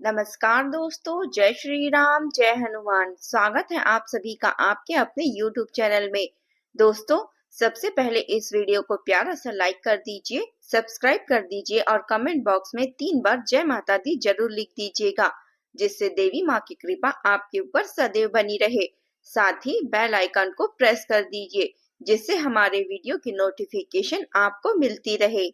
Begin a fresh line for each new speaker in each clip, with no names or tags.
नमस्कार दोस्तों, जय श्री राम, जय हनुमान। स्वागत है आप सभी का आपके अपने YouTube चैनल में। दोस्तों, सबसे पहले इस वीडियो को प्यारा सा लाइक कर दीजिए, सब्सक्राइब कर दीजिए और कमेंट बॉक्स में 3 बार जय माता दी जरूर लिख दीजिएगा, जिससे देवी माँ की कृपा आपके ऊपर सदैव बनी रहे। साथ ही बेल आइकन को प्रेस कर दीजिए, जिससे हमारे वीडियो की नोटिफिकेशन आपको मिलती रहे।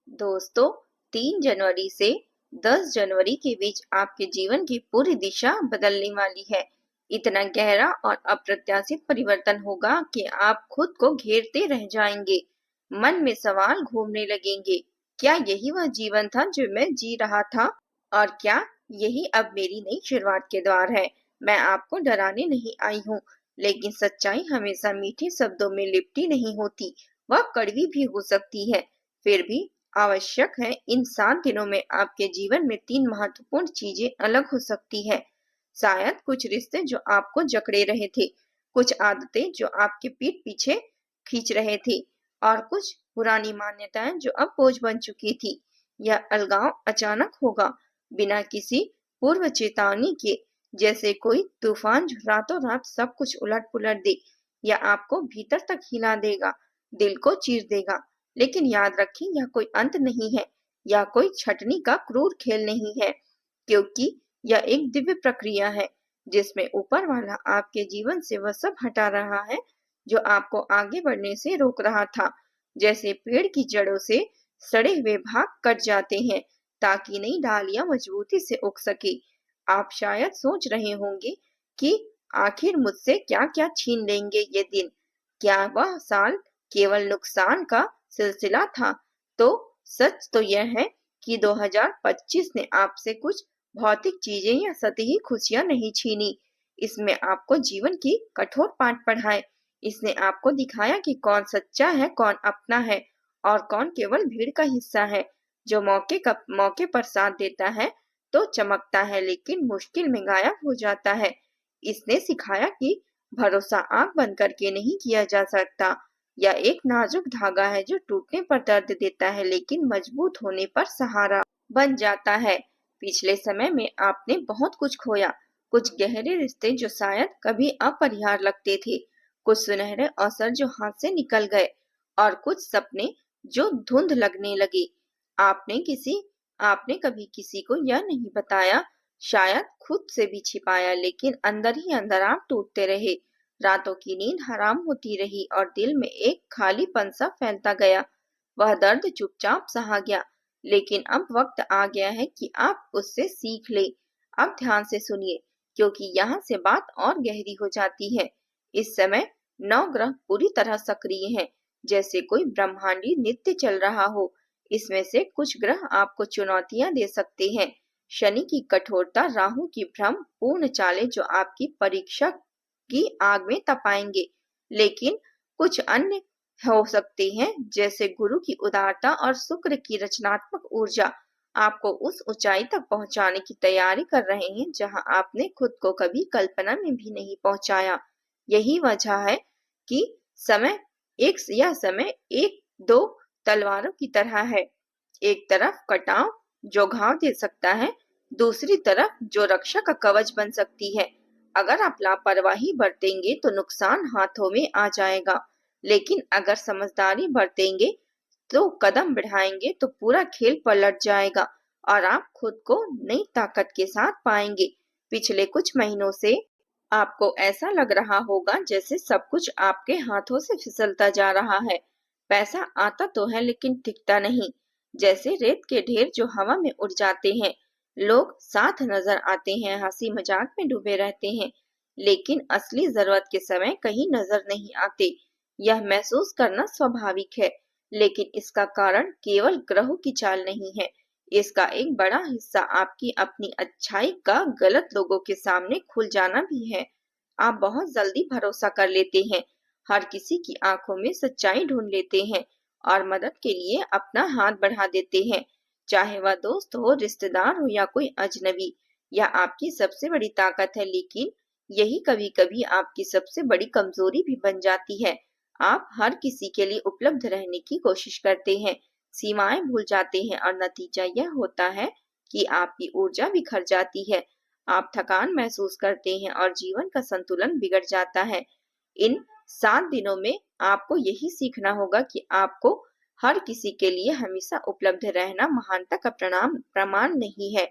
दोस्तों, 3 जनवरी से 10 जनवरी के बीच आपके जीवन की पूरी दिशा बदलने वाली है। इतना गहरा और अप्रत्याशित परिवर्तन होगा कि आप खुद को घेरते रह जाएंगे। मन में सवाल घूमने लगेंगे, क्या यही वह जीवन था जो मैं जी रहा था? और क्या यही अब मेरी नई शुरुआत के द्वार है? मैं आपको डराने नहीं आई हूँ, लेकिन सच्चाई हमेशा मीठे शब्दों में लिपटी नहीं होती, वह कड़वी भी हो सकती है। फिर भी आवश्यक है, इन 7 दिनों में आपके जीवन में 3 महत्वपूर्ण चीजें अलग हो सकती है। शायद कुछ रिश्ते जो आपको जकड़े रहे थे, कुछ आदतें जो आपके पीठ पीछे खींच रहे थे, और कुछ पुरानी मान्यताएं जो अब बोझ बन चुकी थी। यह अलगाव अचानक होगा, बिना किसी पूर्व चेतावनी के, जैसे कोई तूफान जो रातों रात सब कुछ उलट पुलट दे, या आपको भीतर तक हिला देगा, दिल को चीर देगा। लेकिन याद रखें, यह कोई अंत नहीं है, या कोई छटनी का क्रूर खेल नहीं है, क्योंकि यह एक दिव्य प्रक्रिया है, जिसमें ऊपर वाला आपके जीवन से वह सब हटा रहा है जो आपको आगे बढ़ने से रोक रहा था। जैसे पेड़ की जड़ों से सड़े हुए भाग कट जाते हैं, ताकि नई डालियां मजबूती से उग सके। आप शायद सोच रहे होंगे कि आखिर मुझसे क्या क्या छीन लेंगे ये दिन? क्या वह साल केवल नुकसान का सिलसिला था? तो सच तो यह है कि 2025 ने आपसे कुछ भौतिक चीजें या सतही खुशियां नहीं छीनी। इसमें आपको जीवन की कठोर पाठ पढ़ाए। इसने आपको दिखाया कि कौन सच्चा है, कौन अपना है, और कौन केवल भीड़ का हिस्सा है, जो मौके पर साथ देता है तो चमकता है, लेकिन मुश्किल में गायब हो जाता है। इसने सिखाया कि भरोसा आंख बंद करके नहीं किया जा सकता, या एक नाजुक धागा है जो टूटने पर दर्द देता है, लेकिन मजबूत होने पर सहारा बन जाता है। पिछले समय में आपने बहुत कुछ खोया, कुछ गहरे रिश्ते जो शायद कभी अपरिहार्य लगते थे, कुछ सुनहरे अवसर जो हाथ से निकल गए, और कुछ सपने जो धुंध लगने लगे। आपने किसी आपने कभी किसी को यह नहीं बताया, शायद खुद से भी छिपाया, लेकिन अंदर ही अंदर आप टूटते रहे। रातों की नींद हराम होती रही और दिल में एक खालीपन सा फैलता गया। वह दर्द चुपचाप सहा गया, लेकिन अब वक्त आ गया है कि आप उससे सीख ले। अब ध्यान से सुनिए, क्योंकि यहाँ से बात और गहरी हो जाती है। इस समय 9 ग्रह पूरी तरह सक्रिय हैं, जैसे कोई ब्रह्मांडी नृत्य चल रहा हो। इसमें से कुछ ग्रह आपको चुनौतियां दे सकते हैं। शनि की कठोरता, राहु की भ्रम पूर्ण चालें जो आपकी परीक्षा की आग में तपाएंगे, लेकिन कुछ अन्य हो सकते हैं, जैसे गुरु की उदारता और शुक्र की रचनात्मक ऊर्जा, आपको उस ऊंचाई तक पहुंचाने की तैयारी कर रहे हैं जहां आपने खुद को कभी कल्पना में भी नहीं पहुंचाया। यही वजह है कि समय एक दो तलवारों की तरह है। एक तरफ कटाव जो घाव दे सकता है, दूसरी तरफ जो रक्षा का कवच बन सकती है। अगर आप लापरवाही बरतेंगे तो नुकसान हाथों में आ जाएगा, लेकिन अगर समझदारी बरतेंगे तो कदम बढ़ाएंगे तो पूरा खेल पलट जाएगा, और आप खुद को नई ताकत के साथ पाएंगे। पिछले कुछ महीनों से आपको ऐसा लग रहा होगा जैसे सब कुछ आपके हाथों से फिसलता जा रहा है। पैसा आता तो है, लेकिन टिकता नहीं, जैसे रेत के ढेर जो हवा में उड़ जाते हैं। लोग साथ नजर आते हैं, हंसी मजाक में डूबे रहते हैं, लेकिन असली जरूरत के समय कहीं नजर नहीं आते। यह महसूस करना स्वाभाविक है, लेकिन इसका कारण केवल ग्रहों की चाल नहीं है। इसका एक बड़ा हिस्सा आपकी अपनी अच्छाई का गलत लोगों के सामने खुल जाना भी है। आप बहुत जल्दी भरोसा कर लेते हैं, हर किसी की आंखों में सच्चाई ढूंढ लेते हैं, और मदद के लिए अपना हाथ बढ़ा देते हैं, चाहे वह दोस्त हो, रिश्तेदार हो, या कोई अजनबी। यह आपकी सबसे बड़ी ताकत है, लेकिन यही कभी कभी आपकी सबसे बड़ी कमजोरी भी बन जाती है। आप हर किसी के लिए उपलब्ध रहने की कोशिश करते हैं, सीमाएं भूल जाते हैं, और नतीजा यह होता है कि आपकी ऊर्जा बिखर जाती है, आप थकान महसूस करते हैं और जीवन का संतुलन बिगड़ जाता है। इन 7 दिनों में आपको यही सीखना होगा कि आपको हर किसी के लिए हमेशा उपलब्ध रहना महानता का प्रमाण नहीं है।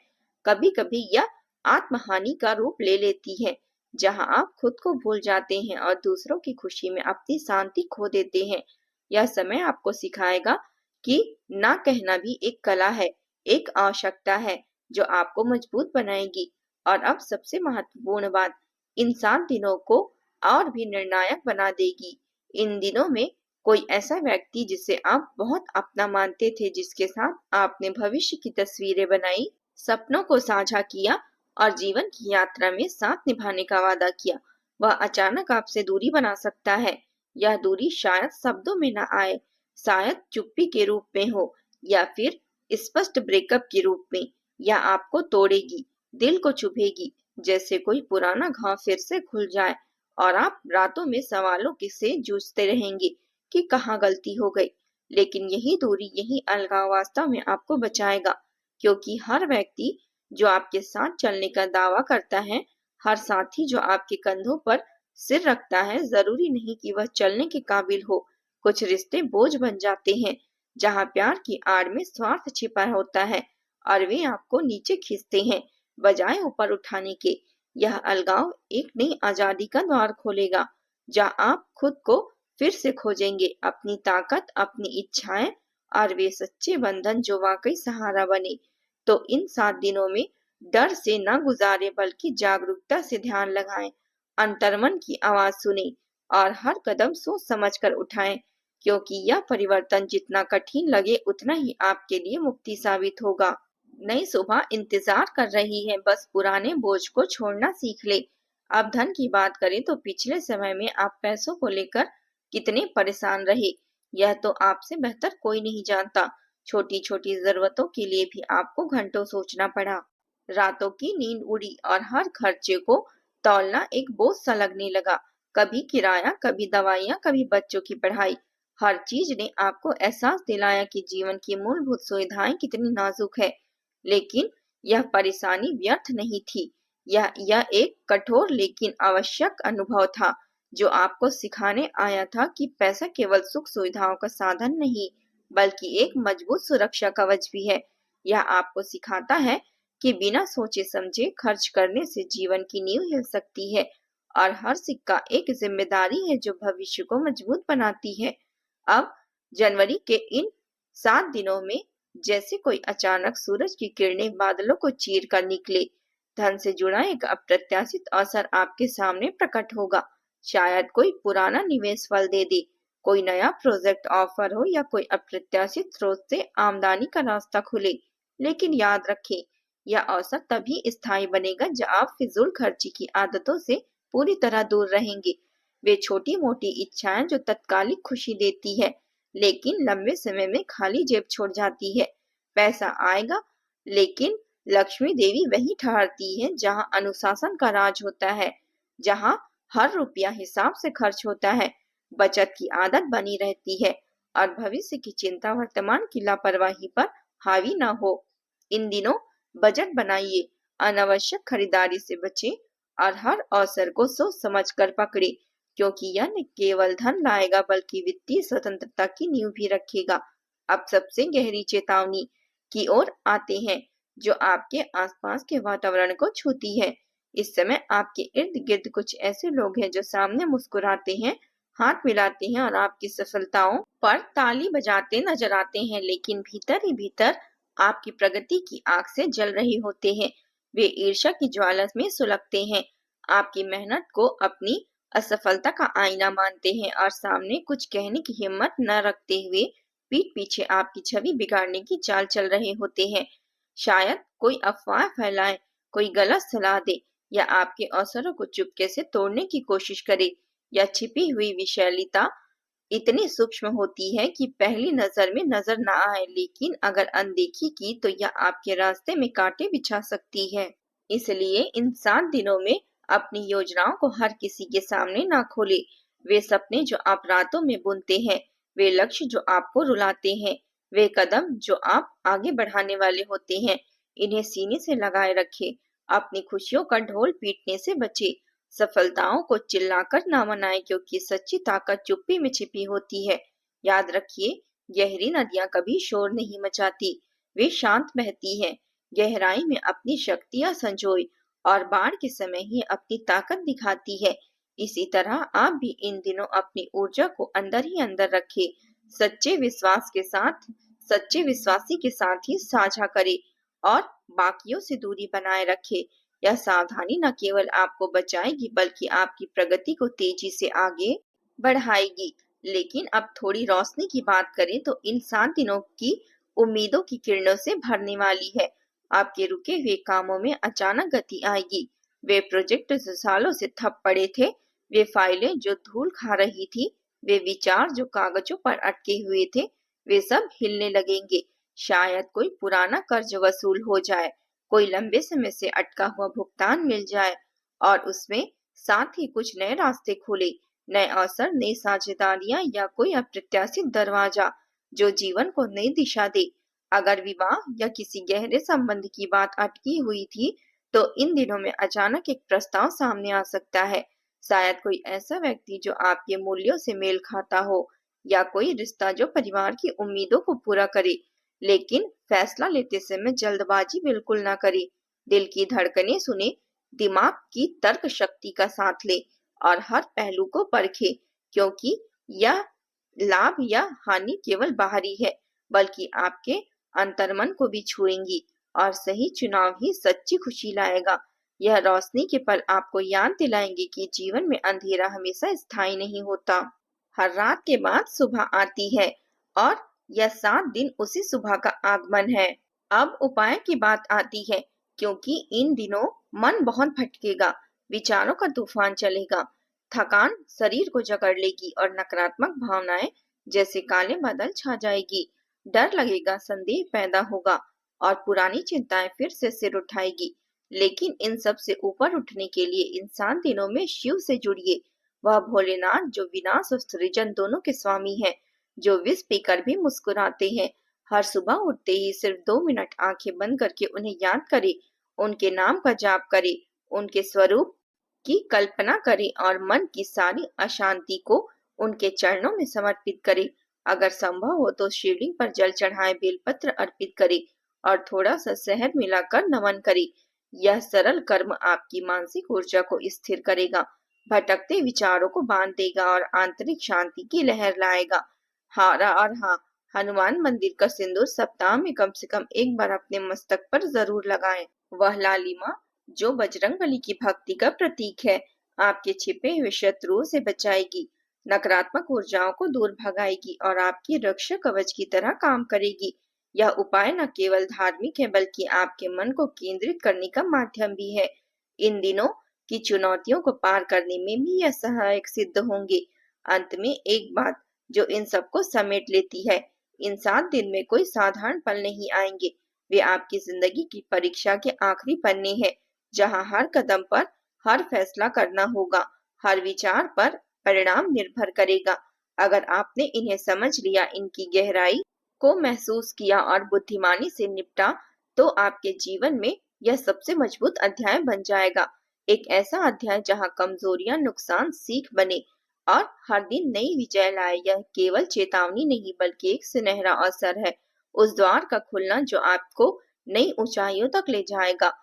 कभी-कभी यह आत्महानि का रूप ले लेती है, जहां आप खुद को भूल जाते हैं और दूसरों की खुशी में अपनी शांति खो देते हैं। यह समय आपको सिखाएगा कि ना कहना भी एक कला है, एक आवश्यकता है जो आपको मजबूत बनाएगी। और अब सबसे महत्वपूर्ण बात, इन 7 दिनों को और भी निर्णायक बना देगी। इन दिनों में कोई ऐसा व्यक्ति जिसे आप बहुत अपना मानते थे, जिसके साथ आपने भविष्य की तस्वीरें बनाई, सपनों को साझा किया और जीवन की यात्रा में साथ निभाने का वादा किया, वह अचानक आपसे दूरी बना सकता है। यह दूरी शायद शब्दों में न आए, शायद चुप्पी के रूप में हो, या फिर स्पष्ट ब्रेकअप के रूप में। यह आपको तोड़ेगी, दिल को चुभेगी, जैसे कोई पुराना घाव फिर से खुल जाए और आप रातों में सवालों से जूझते रहेंगे कि कहाँ गलती हो गई। लेकिन यही दूरी, यही अलगाव वास्तव में आपको बचाएगा, क्योंकि हर व्यक्ति जो आपके साथ चलने का दावा करता है, हर साथी जो आपके कंधों पर सिर रखता है, जरूरी नहीं कि वह चलने के काबिल हो। कुछ रिश्ते बोझ बन जाते हैं, जहाँ प्यार की आड़ में स्वार्थ छिपा होता है और वे आपको नीचे खींचते हैं बजाय ऊपर उठाने के। यह अलगाव एक नई आजादी का द्वार खोलेगा, जहाँ आप खुद को फिर से खोजेंगे, अपनी ताकत, अपनी इच्छाएं और वे सच्चे बंधन जो वाकई सहारा बने। तो इन 7 दिनों में डर से न गुजारे, बल्कि जागरूकता से ध्यान लगाएं, अंतर्मन की आवाज सुने और हर कदम सोच समझकर उठाएं, क्योंकि यह परिवर्तन जितना कठिन लगे उतना ही आपके लिए मुक्ति साबित होगा। नई सुबह इंतजार कर रही है, बस पुराने बोझ को छोड़ना सीख ले। अब धन की बात करें तो पिछले समय में आप पैसों को लेकर कितने परेशान रहे, यह तो आपसे बेहतर कोई नहीं जानता। छोटी छोटी जरूरतों के लिए भी आपको घंटों सोचना पड़ा, रातों की नींद उड़ी और हर खर्चे को तौलना एक बोझ सा लगने लगा। कभी किराया, कभी दवाइयाँ, कभी बच्चों की पढ़ाई। हर चीज ने आपको एहसास दिलाया कि जीवन की मूलभूत सुविधाएं कितनी नाजुक है। लेकिन यह परेशानी व्यर्थ नहीं थी, यह एक कठोर लेकिन आवश्यक अनुभव था, जो आपको सिखाने आया था कि पैसा केवल सुख सुविधाओं का साधन नहीं, बल्कि एक मजबूत सुरक्षा कवच भी है। यह आपको सिखाता है कि बिना सोचे समझे खर्च करने से जीवन की नींव हिल सकती है और हर सिक्का एक जिम्मेदारी है जो भविष्य को मजबूत बनाती है। अब जनवरी के इन 7 दिनों में जैसे कोई अचानक सूरज की किरणें बादलों को चीर कर निकले, धन से जुड़ा एक अप्रत्याशित अवसर आपके सामने प्रकट होगा। शायद कोई पुराना निवेश फल दे दे, कोई नया प्रोजेक्ट ऑफर हो या कोई अप्रत्याशित स्रोत से आमदनी का रास्ता खुले। लेकिन याद रखें, यह अवसर तभी स्थायी बनेगा जब आप फिजूल खर्ची की आदतों से पूरी तरह दूर रहेंगे। वे छोटी मोटी इच्छाएं जो तत्कालिक खुशी देती है, लेकिन लंबे समय में खाली जेब छोड़ जाती है। पैसा आएगा, लेकिन लक्ष्मी देवी वहीं ठहरती है जहां अनुशासन का राज होता है, जहां हर रुपया हिसाब से खर्च होता है, बचत की आदत बनी रहती है और भविष्य की चिंता वर्तमान की लापरवाही पर हावी न हो। इन दिनों बजट बनाइए, अनावश्यक खरीदारी से बचें और हर अवसर को सोच समझकर पकड़े, क्योंकि यह न केवल धन लाएगा बल्कि वित्तीय स्वतंत्रता की नींव भी रखेगा। अब सबसे गहरी चेतावनी की ओर आते हैं, जो आपके आसपास के वातावरण को छूती है। इस समय आपके इर्द गिर्द कुछ ऐसे लोग हैं जो सामने मुस्कुराते हैं, हाथ मिलाते हैं और आपकी सफलताओं पर ताली बजाते नजर आते हैं, लेकिन भीतर ही भीतर आपकी प्रगति की आग से जल रहे होते हैं। वे ईर्ष्या की ज्वाला में सुलगते हैं, आपकी मेहनत को अपनी असफलता का आईना मानते हैं और सामने कुछ कहने की हिम्मत न रखते हुए पीठ पीछे आपकी छवि बिगाड़ने की चाल चल रहे होते हैं। शायद कोई अफवाह फैलाए, कोई गलत सलाह दे या आपके अवसरों को चुपके से तोड़ने की कोशिश करे। यह छिपी हुई विषैलिता इतनी सूक्ष्म होती है कि पहली नजर में नजर न आए, लेकिन अगर अनदेखी की तो यह आपके रास्ते में कांटे बिछा सकती है। इसलिए इन 7 दिनों में अपनी योजनाओं को हर किसी के सामने ना खोले। वे सपने जो आप रातों में बुनते हैं, वे लक्ष्य जो आपको रुलाते हैं, वे कदम जो आप आगे बढ़ाने वाले होते हैं, इन्हें सीने से लगाए रखे। अपनी खुशियों का ढोल पीटने से बचे। सफलताओं को चिल्लाकर ना मनाएं, क्योंकि सच्ची ताकत चुप्पी में छिपी होती है। याद रखिए, गहरी नदियां कभी शोर नहीं मचाती, वे शांत बहती हैं। गहराई में अपनी शक्तियां संजोए और बाढ़ के समय ही अपनी ताकत दिखाती है। इसी तरह आप भी इन दिनों अपनी ऊर्जा को अंदर ही अंदर रखें। सच्चे विश्वास के साथ सच्चे विश्वासी के साथ ही साझा करे और बाकियों से दूरी बनाए रखे। यह सावधानी न केवल आपको बचाएगी, बल्कि आपकी प्रगति को तेजी से आगे बढ़ाएगी। लेकिन अब थोड़ी रोशनी की बात करें तो इन 7 दिनों की उम्मीदों की किरणों से भरने वाली है। आपके रुके हुए कामों में अचानक गति आएगी। वे प्रोजेक्ट जो सालों से ठप पड़े थे, वे फाइलें जो धूल खा रही थी, वे विचार जो कागजों पर अटके हुए थे, वे सब हिलने लगेंगे। शायद कोई पुराना कर्ज वसूल हो जाए, कोई लंबे समय से अटका हुआ भुगतान मिल जाए और उसमें साथ ही कुछ नए रास्ते खुले, नए अवसर, नई साझेदारियां या कोई अप्रत्याशित दरवाजा जो जीवन को नई दिशा दे। अगर विवाह या किसी गहरे संबंध की बात अटकी हुई थी, तो इन दिनों में अचानक एक प्रस्ताव सामने आ सकता है। शायद कोई ऐसा व्यक्ति जो आपके मूल्यों से मेल खाता हो, या कोई रिश्ता जो परिवार की उम्मीदों को पूरा करे। लेकिन फैसला लेते समय जल्दबाजी बिल्कुल ना करे। दिल की धड़कनें सुने, दिमाग की तर्क शक्ति का साथ ले और हर पहलू को परखे, क्योंकि यह लाभ या हानि केवल बाहरी है, बल्कि आपके अंतर्मन को भी छुएंगी। और सही चुनाव ही सच्ची खुशी लाएगा। यह रोशनी के पल आपको याद दिलाएंगे कि जीवन में अंधेरा हमेशा स्थायी नहीं होता। हर रात के बाद सुबह आती है और यह 7 दिन उसी सुबह का आगमन है। अब उपाय की बात आती है, क्योंकि इन दिनों मन बहुत भटकेगा, विचारों का तूफान चलेगा, थकान शरीर को जकड़ लेगी और नकारात्मक भावनाएं जैसे काले बादल छा जाएगी। डर लगेगा, संदेह पैदा होगा और पुरानी चिंताएं फिर से सिर उठाएगी। लेकिन इन सब से ऊपर उठने के लिए इन 7 दिनों में शिव से जुड़िए। वह भोलेनाथ जो विनाश और सृजन दोनों के स्वामी हैं, जो विष पीकर भी मुस्कुराते हैं। हर सुबह उठते ही सिर्फ 2 मिनट आंखें बंद करके उन्हें याद करें, उनके नाम का जाप करें, उनके स्वरूप की कल्पना करें और मन की सारी अशांति को उनके चरणों में समर्पित करें। अगर संभव हो तो शिवलिंग पर जल चढ़ाएं, बेलपत्र अर्पित करें और थोड़ा सा शहद मिलाकर नमन करें। यह सरल कर्म आपकी मानसिक ऊर्जा को स्थिर करेगा, भटकते विचारों को बांध देगा और आंतरिक शांति की लहर लाएगा। हारा और हाँ, हनुमान मंदिर का सिंदूर सप्ताह में कम से कम एक बार अपने मस्तक पर जरूर लगाएं। वह लालिमा जो बजरंगबली की भक्ति का प्रतीक है, आपके छिपे हुए शत्रुओं से बचाएगी, नकारात्मक ऊर्जाओं को दूर भगाएगी और आपकी रक्षा कवच की तरह काम करेगी। यह उपाय न केवल धार्मिक है, बल्कि आपके मन को केंद्रित करने का माध्यम भी है। इन दिनों की चुनौतियों को पार करने में भी यह सहायक सिद्ध होंगे। अंत में एक बात जो इन सबको समेट लेती है, इन 7 दिन में कोई साधारण पल नहीं आएंगे। वे आपकी जिंदगी की परीक्षा के आखिरी पन्ने हैं, जहां हर कदम पर हर फैसला करना होगा, हर विचार पर परिणाम निर्भर करेगा। अगर आपने इन्हें समझ लिया, इनकी गहराई को महसूस किया और बुद्धिमानी से निपटा, तो आपके जीवन में यह सबसे मजबूत अध्याय बन जाएगा। एक ऐसा अध्याय जहां कमजोरियां नुकसान सीख बने और हर दिन नई विजय लाए। यह केवल चेतावनी नहीं, बल्कि एक सुनहरा अवसर है, उस द्वार का खुलना जो आपको नई ऊंचाइयों तक ले जाएगा।